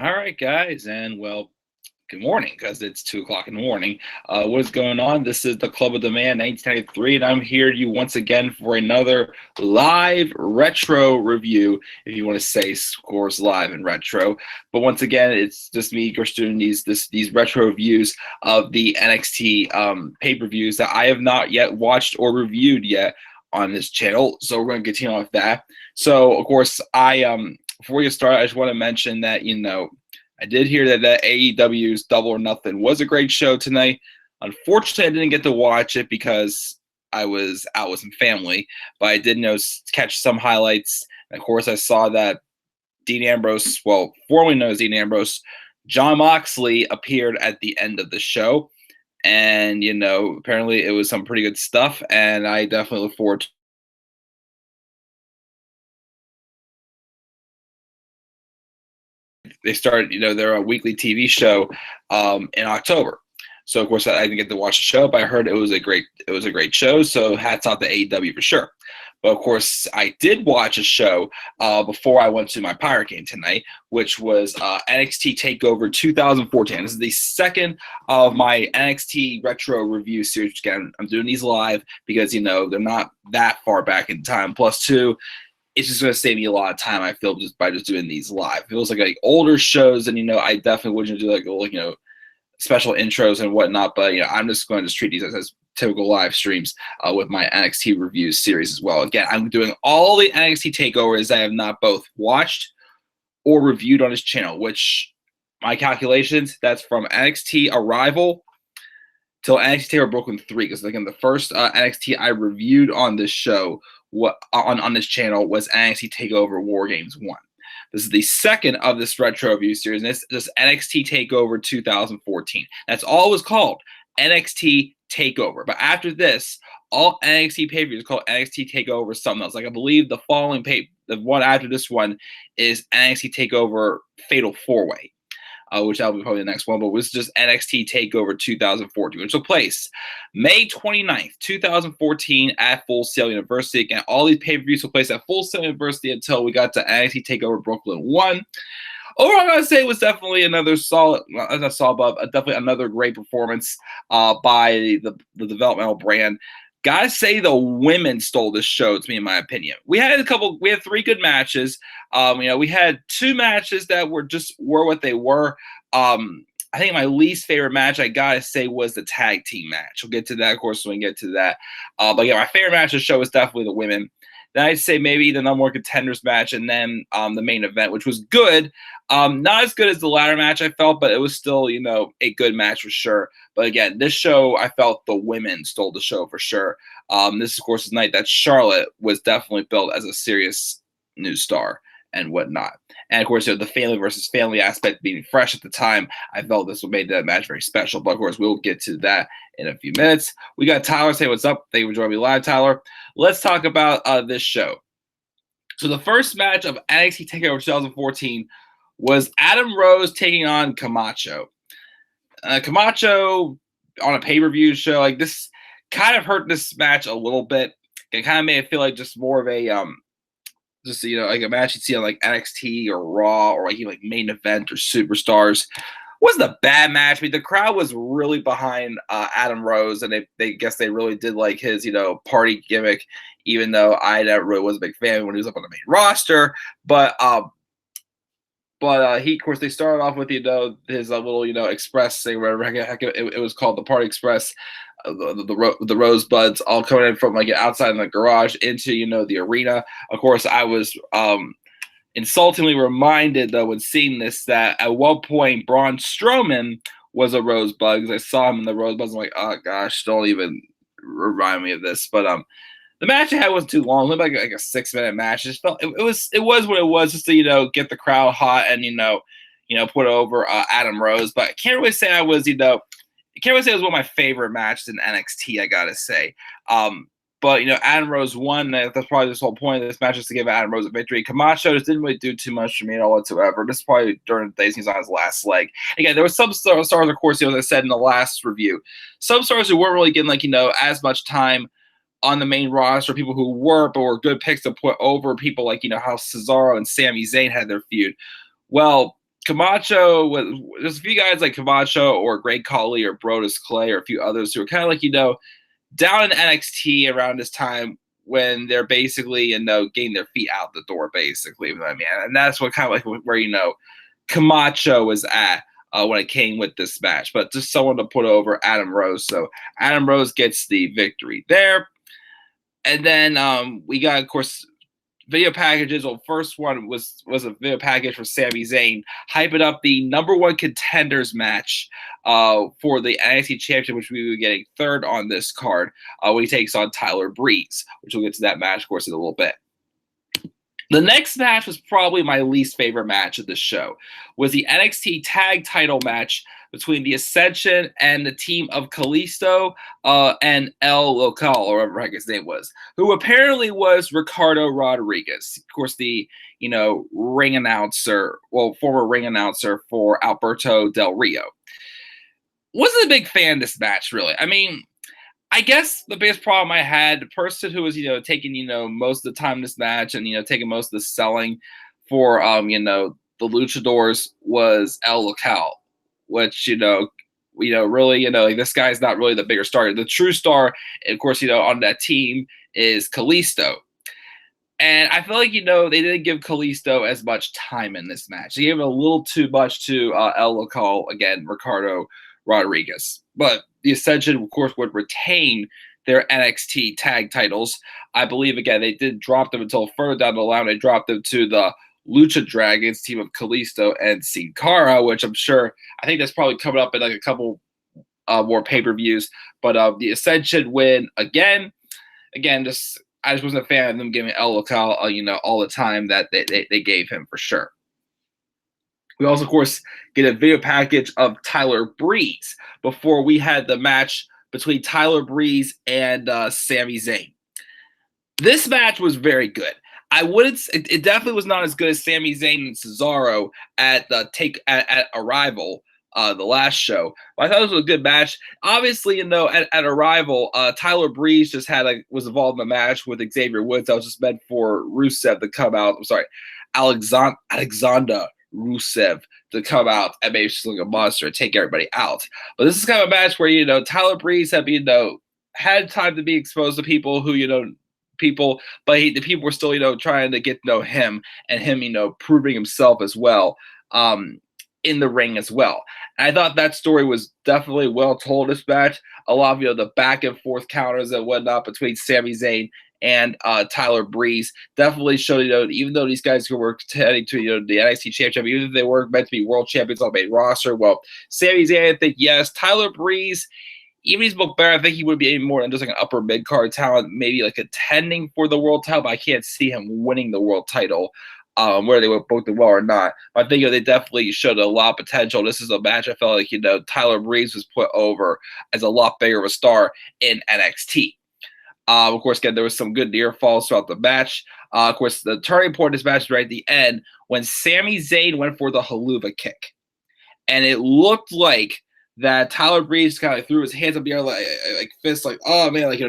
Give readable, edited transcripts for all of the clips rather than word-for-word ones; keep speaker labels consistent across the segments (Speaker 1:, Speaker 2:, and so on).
Speaker 1: All right, guys, and well, good morning because it's 2 o'clock in the morning. What is going on? This is the Club of the Man 1993, and I'm here to you once again for another live retro review. If you want to say scores live and retro, but once again, it's just me, Chris, doing these retro reviews of the NXT pay-per-views that I have not yet watched or reviewed yet on this channel. So we're going to continue on with that. So of course, before you start, I just want to mention that I did hear that AEW's Double or Nothing was a great show tonight. Unfortunately, I didn't get to watch it because I was out with some family, but I did catch some highlights. And of course, I saw that Dean Ambrose, well, formerly known as Dean Ambrose, Jon Moxley appeared at the end of the show. And, apparently it was some pretty good stuff. And I definitely look forward to they started, their weekly TV show in October. So of course I didn't get to watch the show, but I heard it was a great show. So hats off to AEW for sure. But of course I did watch a show before I went to my Pirate game tonight, which was NXT TakeOver 2014. This is the second of my NXT retro review series. Again, I'm doing these live because they're not that far back in time. Plus two, it's just going to save me a lot of time, I feel, just by just doing these live. It feels like older shows, and I definitely wouldn't do like special intros and whatnot. But I'm just going to treat these as typical live streams with my NXT reviews series as well. Again, I'm doing all the NXT takeovers I have not both watched or reviewed on this channel. Which my calculations, that's from NXT Arrival till NXT TakeOver Brooklyn 3. Because again, the first NXT I reviewed on this show. On this channel was NXT TakeOver War Games 1. This is the second of this retro review series, and this NXT TakeOver 2014. That's all it was called, NXT TakeOver. But after this, all NXT pay-per-views called NXT TakeOver something else. Like I believe the one after this one is NXT TakeOver Fatal 4-Way. Which that'll be probably the next one, but it was just NXT TakeOver 2014, which took place May 29th, 2014 at Full Sail University. Again, all these pay-per-views took place at Full Sail University until we got to NXT TakeOver Brooklyn 1. Overall, I'm going to say it was definitely another solid, not solid, but definitely another great performance by the developmental brand. Gotta say the women stole this show, to me, in my opinion. We had three good matches. We had two matches that were what they were. I think my least favorite match, I gotta say, was the tag team match. We'll get to that, of course, when we get to that. But yeah, my favorite match of the show was definitely the women. Then I'd say maybe the number one contenders match, and then the main event, which was good. Not as good as the ladder match, I felt, but it was still, a good match for sure. But again, this show, I felt the women stole the show for sure. This, of course, is the night that Charlotte was definitely built as a serious new star and whatnot. And of course, the family versus family aspect being fresh at the time, I felt this made that match very special. But of course, we'll get to that in a few minutes. We got Tyler say what's up. Thank you for joining me live, Tyler. Let's talk about this show. So the first match of NXT TakeOver 2014 was Adam Rose taking on Camacho. Camacho on a pay-per-view show like this kind of hurt this match a little bit. It kind of made it feel like just more of a like a match you'd see on like NXT or Raw or like main event or Superstars. Wasn't a bad match. I mean, the crowd was really behind Adam Rose, and they guess they really did like his party gimmick, even though I never really was a big fan when he was up on the main roster. But he, of course, they started off with his little express thing, whatever it was called, the Party Express, the rosebuds all coming in from like outside in the garage into the arena. Of course, I was insultingly reminded though when seeing this that at one point Braun Strowman was a rosebud because I saw him in the rosebuds. I'm like, oh gosh, don't even remind me of this. But the match I had wasn't too long. It looked like a 6-minute match. It just felt it was what it was, just to get the crowd hot and put over Adam Rose. But I can't really say I was I can't really say it was one of my favorite matches in NXT. I gotta say. But Adam Rose won. That's probably this whole point of this match, is to give Adam Rose a victory. Camacho just didn't really do too much for me at all whatsoever. This is probably during the days he's on his last leg. Again, there were some stars, of course, as I said in the last review, some stars who weren't really getting as much time on the main roster, people who were, but were good picks to put over people like how Cesaro and Sami Zayn had their feud. Well, Camacho was there's a few guys like Camacho or Great Khali or Brodus Clay or a few others who are kind of like down in NXT around this time when they're basically getting their feet out the door basically. I mean, and that's what kind of like where Camacho was at when it came with this match, but just someone to put over Adam Rose. So Adam Rose gets the victory there, and then we got of course video packages. Well, first one was a video package for Sami Zayn, hyping up the #1 contenders match for the NXT Championship, which we were getting third on this card when he takes on Tyler Breeze, which we'll get to that match, of course, in a little bit. The next match was probably my least favorite match of the show, was the NXT Tag Title match between the Ascension and the team of Kalisto and El Local, or whatever the heck his name was, who apparently was Ricardo Rodriguez, of course, the ring announcer, former ring announcer for Alberto Del Rio. Wasn't a big fan of this match, really. I mean, I guess the biggest problem I had, the person who was, taking, most of the time in this match and, taking most of the selling for, the luchadors was El Local, which, really, like this guy's not really the bigger star. The true star, of course, on that team is Kalisto. And I feel like, they didn't give Kalisto as much time in this match. They gave him a little too much to El Local, again, Ricardo Rodriguez. But the Ascension, of course, would retain their NXT tag titles. I believe, again, they did drop them until further down the line. They dropped them to the Lucha Dragons team of Kalisto and Sin Cara, which I think that's probably coming up in like a couple more pay-per-views. But the Ascension win again. Again, I just wasn't a fan of them giving El Local, all the time that they gave him for sure. We also, of course, get a video package of Tyler Breeze before we had the match between Tyler Breeze and Sami Zayn. This match was very good. It definitely was not as good as Sami Zayn and Cesaro at Arrival, the last show. But I thought this was a good match. Obviously, at Arrival, Tyler Breeze just was involved in the match with Xavier Woods. That was just meant for Rusev to come out. I'm sorry, Alexander Rusev to come out and maybe just look a monster and take everybody out. But this is kind of a match where, Tyler Breeze had time to be exposed to people who, but the people were still, trying to get to know him and him, proving himself as well in the ring as well. And I thought that story was definitely well told this match. A lot of, the back and forth counters and whatnot between Sami Zayn and Tyler Breeze definitely showed, even though these guys who were heading to, the NXT Championship, even if they weren't meant to be world champions on the main roster, well, Sami Zayn, I think, yes. Tyler Breeze, even if he's booked better, I think he would be more than just like an upper mid-card talent, maybe like contending for the world title, but I can't see him winning the world title, whether they were booked well or not. But I think they definitely showed a lot of potential. This is a match I felt like, Tyler Breeze was put over as a lot bigger of a star in NXT. Of course, again, there was some good near falls throughout the match. Of course, the turning point of this match is right at the end when Sami Zayn went for the haluva kick. And it looked like that Tyler Breeze kind of threw his hands up the air like fists, like, oh, man, like,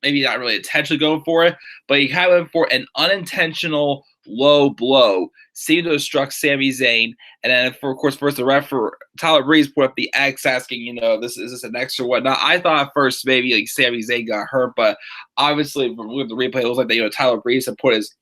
Speaker 1: maybe not really intentionally going for it, but he kind of went for an unintentional low blow, seemed to have struck Sami Zayn, and then of course the ref for Tyler Breeze put up the X asking, is this an X or whatnot. I thought at first maybe like Sami Zayn got hurt, but obviously with the replay it looks like Tyler Breeze had put his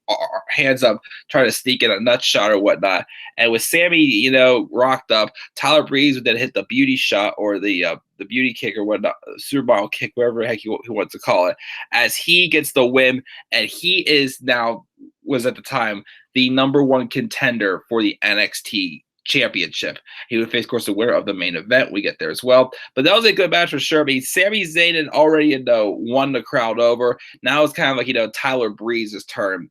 Speaker 1: hands up trying to sneak in a nut shot or whatnot, and with Sami rocked up, Tyler Breeze would then hit the beauty shot or the beauty kick or whatnot, supermodel kick, whatever the heck he wants to call it, as he gets the win, and he was at the time the #1 contender for the NXT Championship. He would face, of course, the winner of the main event. We get there as well. But that was a good match for sure. I mean, Sami Zayn had already, won the crowd over. Now it's kind of like, Tyler Breeze's turn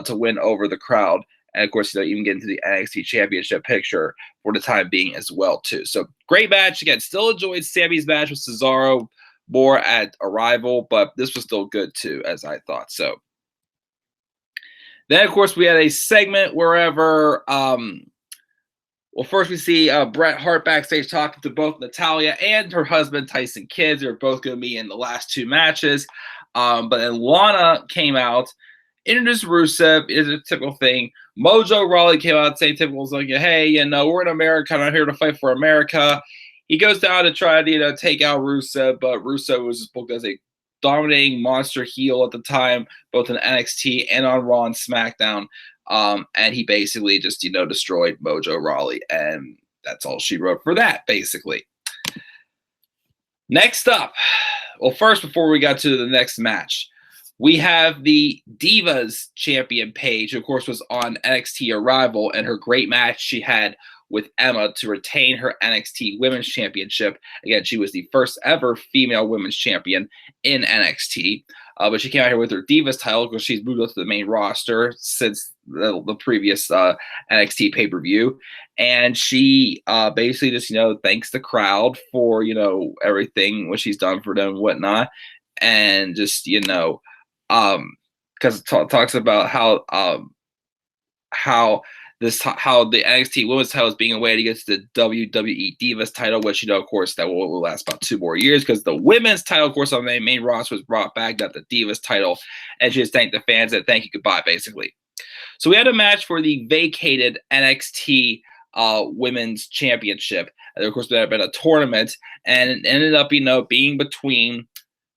Speaker 1: to win over the crowd. And, of course, even get into the NXT Championship picture for the time being as well, too. So, great match. Again, still enjoyed Sami's match with Cesaro more at Arrival, but this was still good, too, as I thought. So, then, of course, we had a segment wherever, first we see Bret Hart backstage talking to both Natalya and her husband, Tyson Kidd. They're both going to be in the last two matches. But then Lana came out introduced Rusev. Is a typical thing. Mojo Rawley came out saying typical, like, hey, we're in America, I'm here to fight for America. He goes down to try to, take out Rusev, but Rusev was booked as a dominating monster heel at the time, both in NXT and on Raw and SmackDown. And he basically just, destroyed Mojo Rawley. And that's all she wrote for that, basically. Next up, well, first, before we got to the next match, we have the Divas champion Paige, who, of course, was on NXT Arrival, and her great match she had with Emma to retain her NXT Women's Championship. Again, she was the first ever female women's champion in NXT. But she came out here with her Divas title because she's moved up to the main roster since the previous NXT pay-per-view. And she basically just, thanks the crowd for, everything, what she's done for them and whatnot. And just, because it talks about how the NXT Women's title is being a way to get to the WWE Divas title, which, of course, that will last about 2 more years because the women's title, of course, on the main roster was brought back, not the Divas title. And she just thanked the fans and thank you, goodbye, basically. So we had a match for the vacated NXT Women's Championship. And, of course, there had been a tournament, and it ended up, being between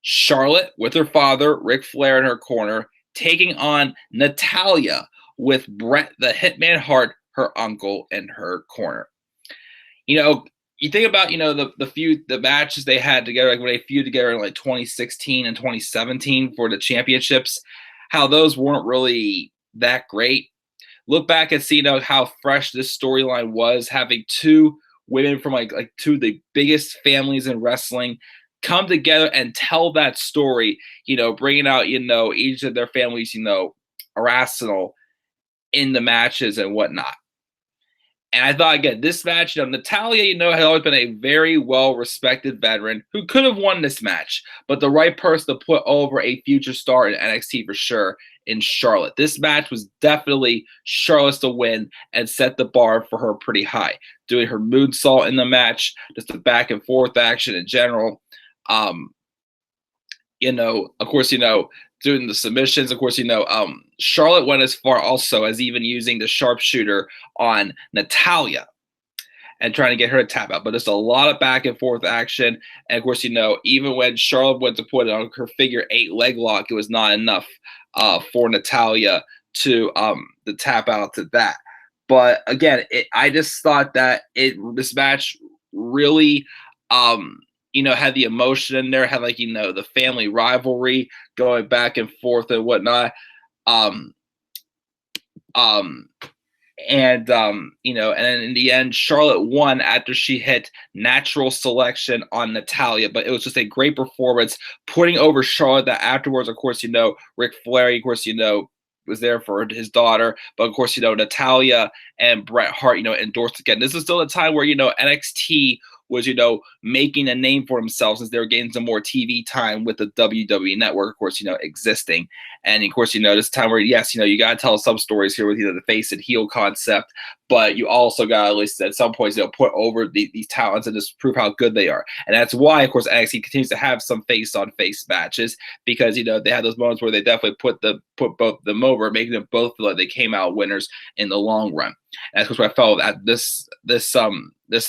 Speaker 1: Charlotte with her father, Ric Flair, in her corner, taking on Natalya with Bret the Hitman Hart, her uncle, in her corner. You think about, the matches they had together, like when they feuded together in like 2016 and 2017 for the championships, how those weren't really that great. Look back and see, how fresh this storyline was, having 2 women from like 2 of the biggest families in wrestling come together and tell that story, bringing out, each of their families, arsenal in the matches and whatnot. And I thought, again, this match, Natalya, had always been a very well-respected veteran who could have won this match, but the right person to put over a future star in NXT for sure in Charlotte. This match was definitely Charlotte's to win and set the bar for her pretty high. Doing her moonsault in the match, just the back and forth action in general. Of course, doing the submissions. Of course, Charlotte went as far also as even using the sharpshooter on Natalya and trying to get her to tap out. But there's a lot of back and forth action. And of course, even when Charlotte went to put it on her figure 8 leg lock, it was not enough for Natalya to tap out to that. But again, I just thought that this match really had the emotion in there, had the family rivalry going back and forth and whatnot. And then in the end, Charlotte won after she hit natural selection on Natalya, but it was just a great performance, putting over Charlotte. That afterwards, of course, Ric Flair, of course, was there for his daughter, but of course, Natalya and Bret Hart, endorsed again. This is still a time where, NXT was, making a name for themselves as they were getting some more TV time with the WWE network, of course, existing. And of course, this time where, yes, you got to tell some stories here with, the face and heel concept, but you also got to at least at some points, put over these talents and just prove how good they are. And that's why, of course, NXT continues to have some face-on-face matches because, they had those moments where they definitely put both of them over, making them both feel like they came out winners in the long run. And that's what I felt at this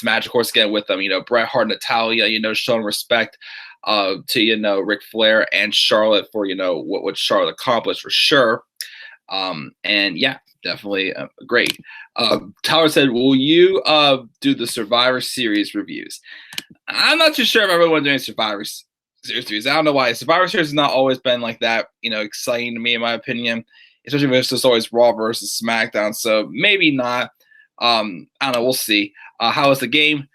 Speaker 1: match, of course, again with them, Bret Hart, Natalya, showing respect to, Ric Flair and Charlotte for, what Charlotte accomplished for sure. And yeah, definitely great. Tyler said, will you do the Survivor Series reviews? I'm not too sure if I really want to do any Survivor Series reviews. I don't know why. Survivor Series has not always been like that, exciting to me, in my opinion, especially when it's just always Raw versus SmackDown. So maybe not. I don't know. We'll see. How was the game?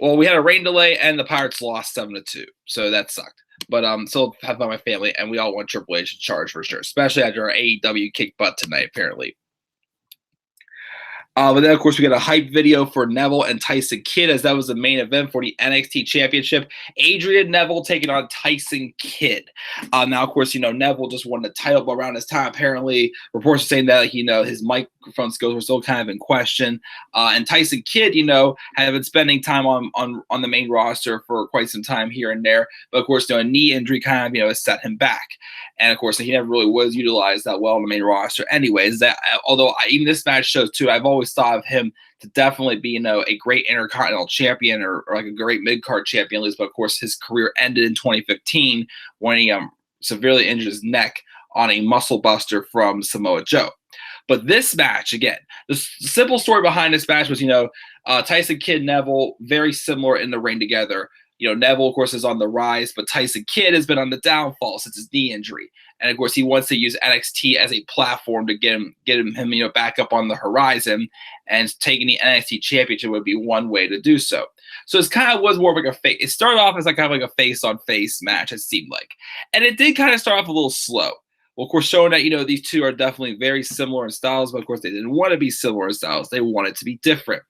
Speaker 1: Well, we had a rain delay and the Pirates lost 7-2. So that sucked. But still have my family, and we all want Triple H in charge for sure, especially after our AEW kick butt tonight, apparently. But then, of course, we got a hype video for Neville and Tyson Kidd, as that was the main event for the NXT Championship. Adrian Neville taking on Tyson Kidd. Now, of course, Neville just won the title around this time. Apparently, reports are saying that his mic front skills were still kind of in question. And Tyson Kidd, you know, had been spending time on the main roster for quite some time here and there. But of course, you know, a knee injury kind of, you know, has set him back. And of course, he never really was utilized that well on the main roster. Anyways, that although even this match shows too, I've always thought of him to definitely be, you know, a great Intercontinental champion or like a great mid-card champion at least. But of course, his career ended in 2015 when he severely injured his neck on a muscle buster from Samoa Joe. But this match, again, the simple story behind this match was, you know, Tyson Kidd, Neville, very similar in the ring together. You know, Neville, of course, is on the rise, but Tyson Kidd has been on the downfall since his knee injury. And, of course, he wants to use NXT as a platform to get him, you know, back up on the horizon. And taking the NXT championship would be one way to do so. So it kind of was more of like a face. It started off as like kind of like a face-on-face match, it seemed like. And it did kind of start off a little slow. Well, of course, showing that, you know, these two are definitely very similar in styles, but of course, they didn't want to be similar in styles. They wanted to be different.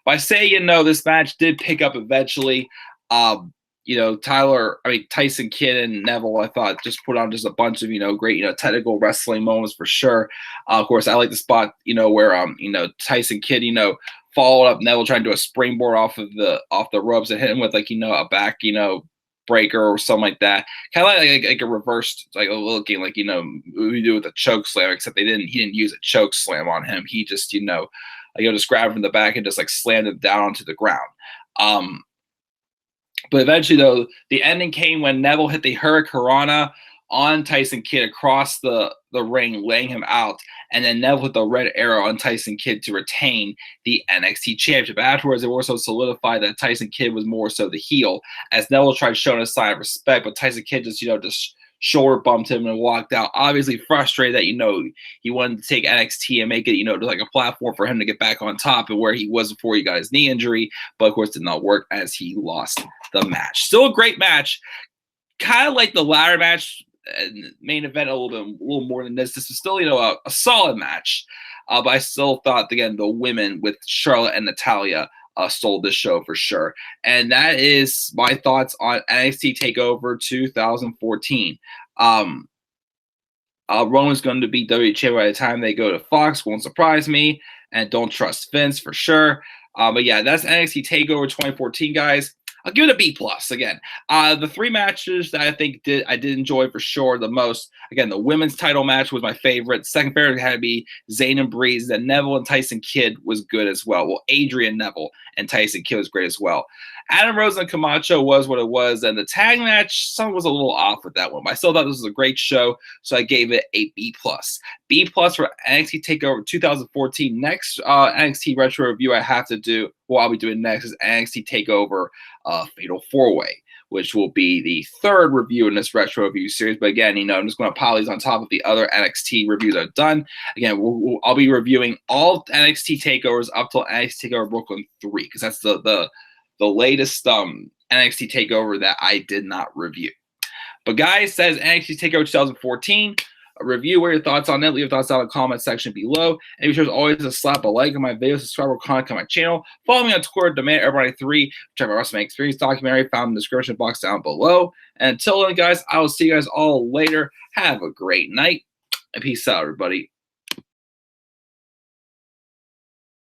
Speaker 1: By saying, you know, this match did pick up eventually. You know, Tyson Kidd and Neville, I thought, just put on just a bunch of, you know, great, you know, technical wrestling moments for sure. Of course, I like the spot, you know, where, you know, Tyson Kidd, you know, followed up Neville trying to do a springboard off the ropes and hit him with, like, you know, a back, you know, breaker or something like that. Kind of like a reversed, like a looking like, you know, we do with a choke slam, except he didn't use a choke slam on him. He just, you know, just grabbed him from the back and just like slammed him down onto the ground. But eventually, though, the ending came when Neville hit the Hurricanrana on Tyson Kidd across the ring, laying him out. And then Neville hit the red arrow on Tyson Kidd to retain the NXT championship. Afterwards, it also solidified that Tyson Kidd was more so the heel, as Neville tried showing a sign of respect, but Tyson Kidd just, you know, just shoulder bumped him and walked out, obviously frustrated that, you know, he wanted to take NXT and make it, you know, like a platform for him to get back on top of where he was before he got his knee injury, but of course did not work as he lost the match. Still a great match, kind of like the ladder match main event a little more than this. This was still, you know, a solid match, but I still thought, again, the women with Charlotte and Natalya stole this show for sure. And that is my thoughts on NXT TakeOver 2014. Roman's going to be WWE champion by the time they go to Fox. Won't surprise me. And don't trust Vince for sure. But yeah, that's NXT TakeOver 2014, guys. I'll give it a B+. Again, the three matches that I think I did enjoy for sure the most. Again, the women's title match was my favorite. Second favorite had to be Zayn and Breeze. Then Neville and Tyson Kidd was good as well. Well, Adrian Neville and Tyson Kidd was great as well. Adam Rose and Camacho was what it was, and the tag match, something was a little off with that one. But I still thought this was a great show, so I gave it a B+. B+ for NXT TakeOver 2014. Next NXT Retro review I have to do, what I'll be doing next, is NXT TakeOver Fatal 4-Way, which will be the third review in this retro review series. But again, you know, I'm just going to pile these on top of the other NXT reviews I've done. Again, I'll be reviewing all NXT takeovers up till NXT TakeOver Brooklyn 3, because that's the latest NXT takeover that I did not review. But guys, that is NXT TakeOver 2014. A review. What are your thoughts on it? Leave your thoughts down in the comment section below. And be sure as always to slap a like on my video, subscribe or comment on my channel. Follow me on Twitter, Demand Everybody 3. Check my WrestleMania Experience documentary found in the description box down below. And until then, guys, I will see you guys all later. Have a great night and peace out, everybody.